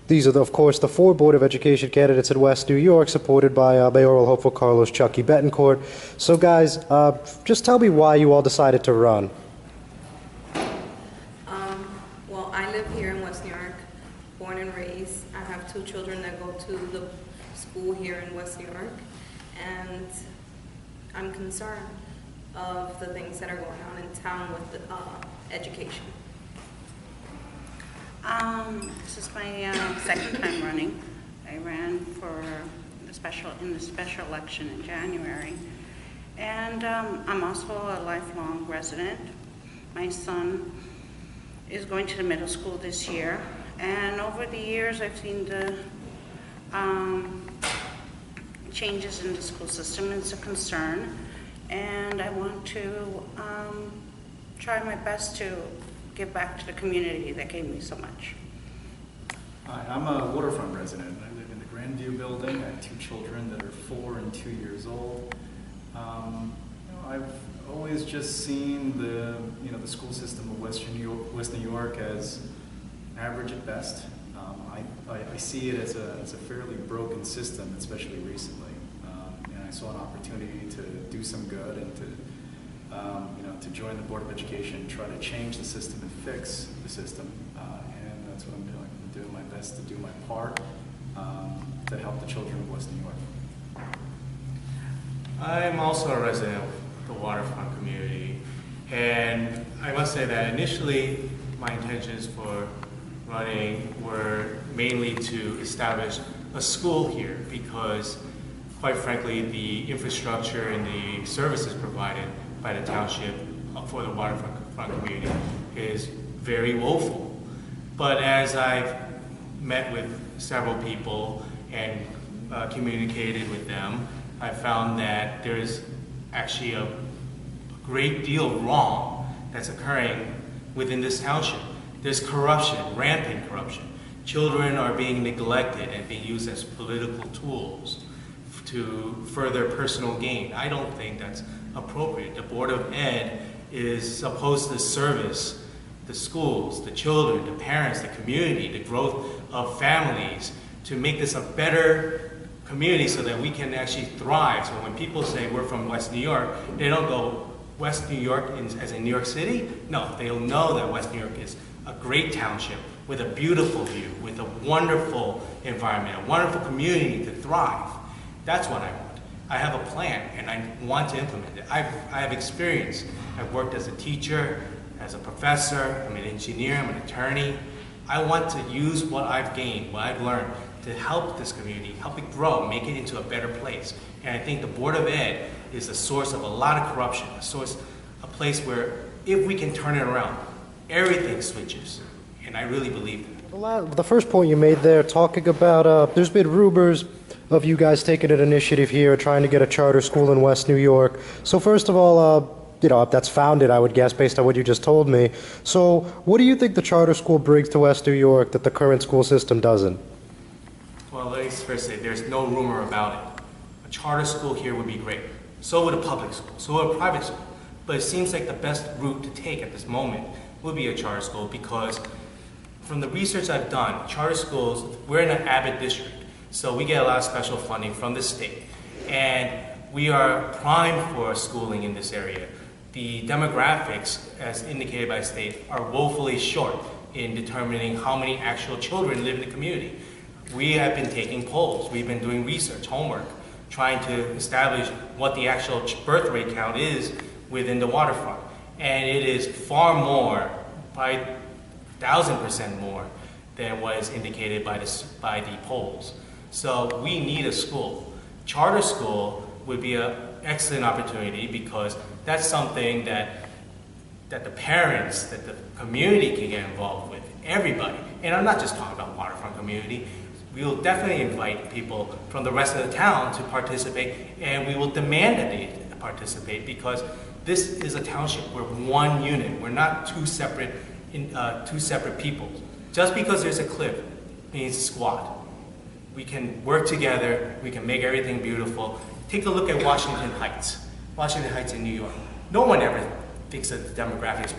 These are, of course, the 4 Board of Education candidates in West New York, supported by mayoral hopeful Carlos Chucky Betancourt. So, guys, just tell me why you all decided to run. Well, I live here in West New York, born and raised. I have 2 children that go to the school here in West New York, and I'm concerned of the things that are going on in town with the education. This is my second time running. I ran for the special election in January, and I'm also a lifelong resident. My son is going to the middle school this year, and over the years I've seen the changes in the school system. It's a concern, and I want to try my best to give back to the community that gave me so much. Hi, I'm a waterfront resident. I live in the Grandview building. I have 2 children that are 4 and 2 years old. I've always just seen the school system of West New York as average at best. I see it as a fairly broken system, especially recently. And I saw an opportunity to do some good and to join the Board of Education, try to change the system and fix the system. And that's what I'm doing. I'm doing my best to do my part to help the children of West New York. I'm also a resident of the waterfront community, and I must say that initially my intentions for running were mainly to establish a school here because, quite frankly, the infrastructure and the services provided by the township for the waterfront community is very woeful. But as I've met with several people and communicated with them, I found that there's actually a great deal wrong that's occurring within this township. There's corruption, rampant corruption. Children are being neglected and being used as political tools to further personal gain. I don't think that's appropriate. The Board of Ed is supposed to service the schools, the children, the parents, the community, the growth of families, to make this a better community so that we can actually thrive. So when people say we're from West New York, they don't go West New York as in New York City. No, they'll know that West New York is a great township with a beautiful view, with a wonderful environment, a wonderful community to thrive. That's what I want. I have a plan and I want to implement it. I have experience. I've worked as a teacher, as a professor, I'm an engineer, I'm an attorney. I want to use what I've gained, what I've learned, to help this community, help it grow, make it into a better place. And I think the Board of Ed is the source of a lot of corruption, a place where if we can turn it around, everything switches. And I really believe that. The first point you made there, talking about, there's been rumors of you guys taking an initiative here, trying to get a charter school in West New York. So first of all, that's founded, I would guess, based on what you just told me. So what do you think the charter school brings to West New York that the current school system doesn't? Well, let me first say, there's no rumor about it. A charter school here would be great. So would a public school, so would a private school. But it seems like the best route to take at this moment would be a charter school because from the research I've done, charter schools, we're in an Abbott district. So we get a lot of special funding from the state. And we are primed for schooling in this area. The demographics, as indicated by the state, are woefully short in determining how many actual children live in the community. We have been taking polls, we've been doing research, homework, trying to establish what the actual birth rate count is within the waterfront. And it is far more, by 1,000% more, than what is indicated by the polls. So we need a school. Charter school would be an excellent opportunity because that's something that the parents, that the community can get involved with, everybody. And I'm not just talking about waterfront community. We will definitely invite people from the rest of the town to participate, and we will demand that they participate because this is a township. We're one unit. We're not two separate people. Just because there's a cliff means squat. We can work together. We can make everything beautiful. Take a look at Washington Heights. Washington Heights in New York. No one ever thinks of the demographics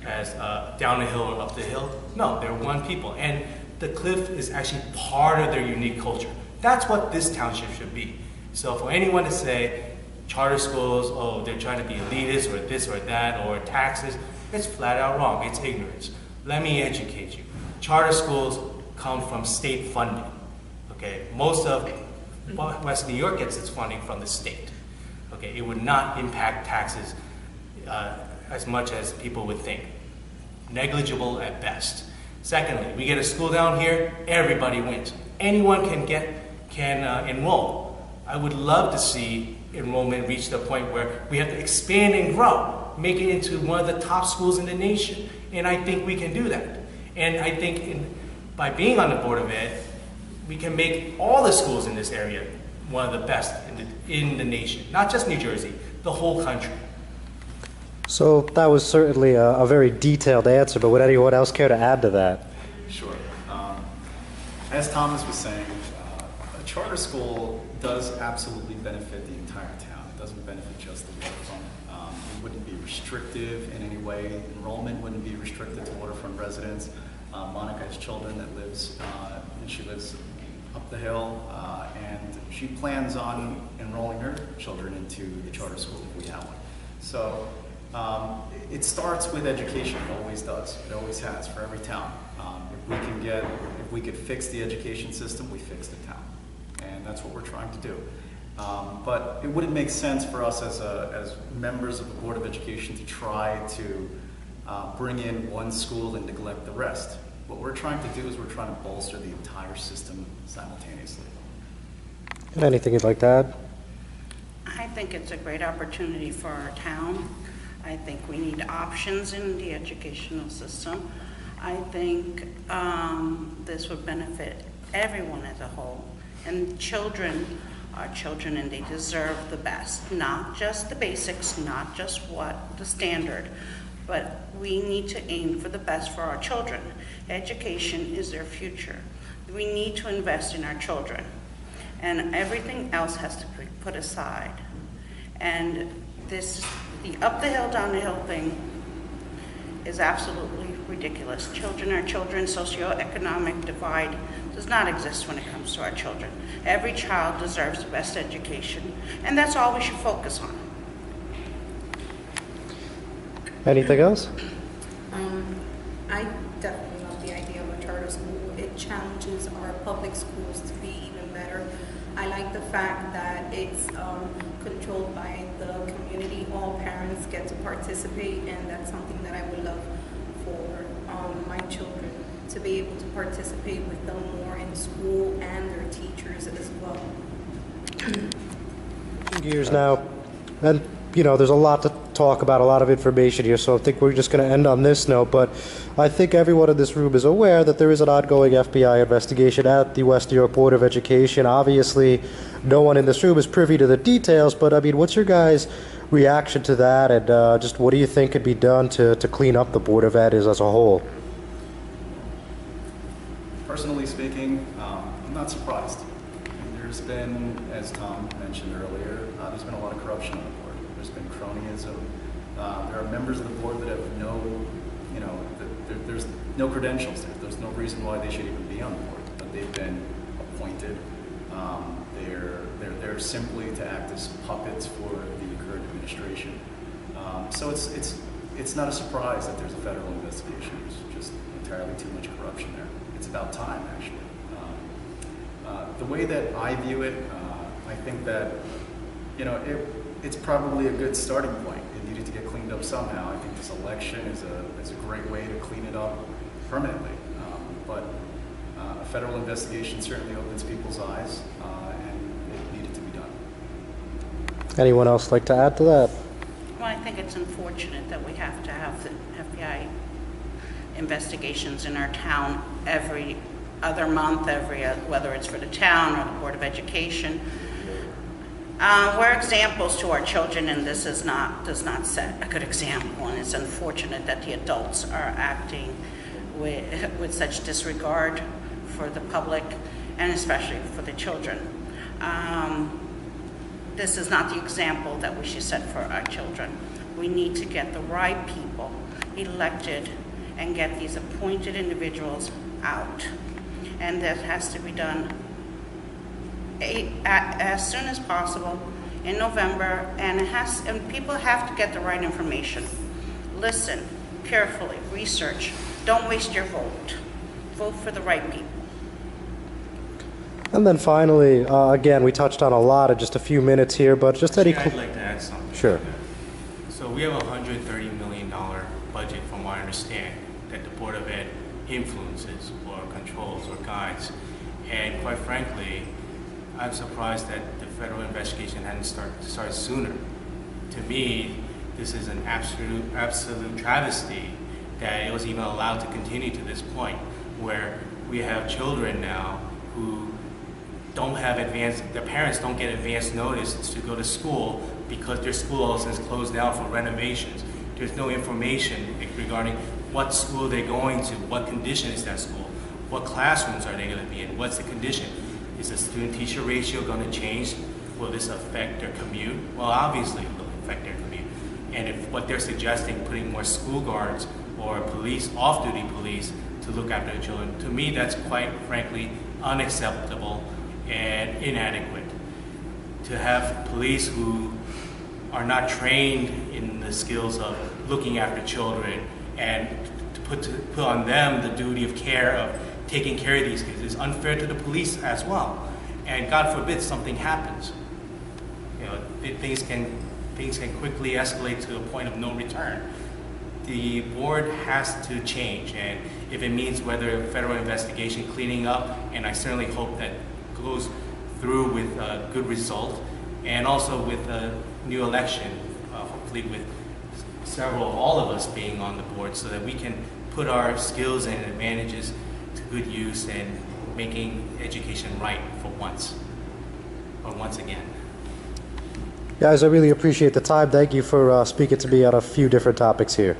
as down the hill or up the hill. No, they're one people. And the cliff is actually part of their unique culture. That's what this township should be. So for anyone to say charter schools, oh, they're trying to be elitist or this or that, or taxes, it's flat out wrong. It's ignorance. Let me educate you. Charter schools come from state funding. Okay, most of West New York gets its funding from the state. Okay, it would not impact taxes as much as people would think. Negligible at best. Secondly, we get a school down here, everybody wins. Anyone can enroll. I would love to see enrollment reach the point where we have to expand and grow, make it into one of the top schools in the nation. And I think we can do that. And I think by being on the Board of Ed, we can make all the schools in this area one of the best in the nation. Not just New Jersey, the whole country. So that was certainly a very detailed answer, but would anyone else care to add to that? Sure. As Thomas was saying, a charter school does absolutely benefit the entire town. It doesn't benefit just the waterfront. It wouldn't be restrictive in any way. Enrollment wouldn't be restricted to waterfront residents. Monica has children that she lives up the hill, and she plans on enrolling her children into the charter school if we have one. So it starts with education. It always does. It always has for every town. If we could fix the education system, we fix the town, and that's what we're trying to do. But it wouldn't make sense for us as members of the Board of Education to try to bring in one school and neglect the rest. What we're trying to do is we're trying to bolster the entire system simultaneously. And anything you'd like to add? I think it's a great opportunity for our town. I think we need options in the educational system. I think this would benefit everyone as a whole. And children are children, and they deserve the best. Not just the basics, not just what the standard, but we need to aim for the best for our children. Education is their future. We need to invest in our children, and everything else has to be put aside. And the up the hill, down the hill thing is absolutely ridiculous. Children are children. Socioeconomic divide does not exist when it comes to our children. Every child deserves the best education, and that's all we should focus on. Anything else? I definitely love the idea of a charter school. It challenges our public schools to be even better. I like the fact that it's controlled by the community. All parents get to participate, and that's something that I would love for my children, to be able to participate with them more in school and their teachers as well. Years now, and there's a lot to talk about, a lot of information here, so I think we're just going to end on this note. But I think everyone in this room is aware that there is an ongoing FBI investigation at the West New York Board of Education. Obviously, no one in this room is privy to the details, but I mean, what's your guys' reaction to that, and just what do you think could be done to clean up the Board of Ed as a whole? Personally speaking, I'm not surprised. There's been, as Tom mentioned earlier, there's been a lot of corruption on the board. There's been cronyism. There are members of the board that have there's no credentials there. There's no reason why they should even be on the board, but they've been appointed. They're there simply to act as puppets for the current administration. So it's not a surprise that there's a federal investigation. There's just entirely too much corruption there. It's about time, actually. The way that I view it, I think that it's probably a good starting point. It needed to get cleaned up somehow. I think this election is a great way to clean it up permanently. But a federal investigation certainly opens people's eyes, and it needed to be done. Anyone else like to add to that? Well, I think it's unfortunate that we have to have the FBI investigations in our town every other month, whether it's for the town or the Board of Education. We're examples to our children, and this does not set a good example, and it's unfortunate that the adults are acting with such disregard for the public, and especially for the children. This is not the example that we should set for our children. We need to get the right people elected and get these appointed individuals out. and that has to be done as soon as possible in November, and people have to get the right information. Listen carefully, research. Don't waste your vote. Vote for the right people. And then finally, again, we touched on a lot in just a few minutes here, but just any... I'd like to add something. Sure. So we have a $130 million budget, from what I understand, that the Board of Ed influences or controls or guides. And quite frankly, I'm surprised that the federal investigation hadn't started sooner. To me, this is an absolute travesty that it was even allowed to continue to this point, where we have children now who don't have their parents don't get advance notice to go to school because their school is closed down for renovations. There's no information regarding what school they're going to, what condition is that school, what classrooms are they going to be in, what's the condition. Is the student-teacher ratio going to change? Will this affect their commute? Well, obviously it will affect their commute. And if what they're suggesting, putting more school guards or police, off-duty police, to look after the children, to me that's quite frankly unacceptable and inadequate. To have police who are not trained in the skills of looking after children and to put on them the duty of care of taking care of these kids is unfair to the police as well. And God forbid something happens. You know, things can quickly escalate to a point of no return. The board has to change, and if it means whether federal investigation cleaning up, and I certainly hope that goes through with a good result, and also with a new election, hopefully with all of us being on the board, so that we can put our skills and advantages to good use and making education right for once, or once again. Guys, I really appreciate the time. Thank you for speaking to me on a few different topics here.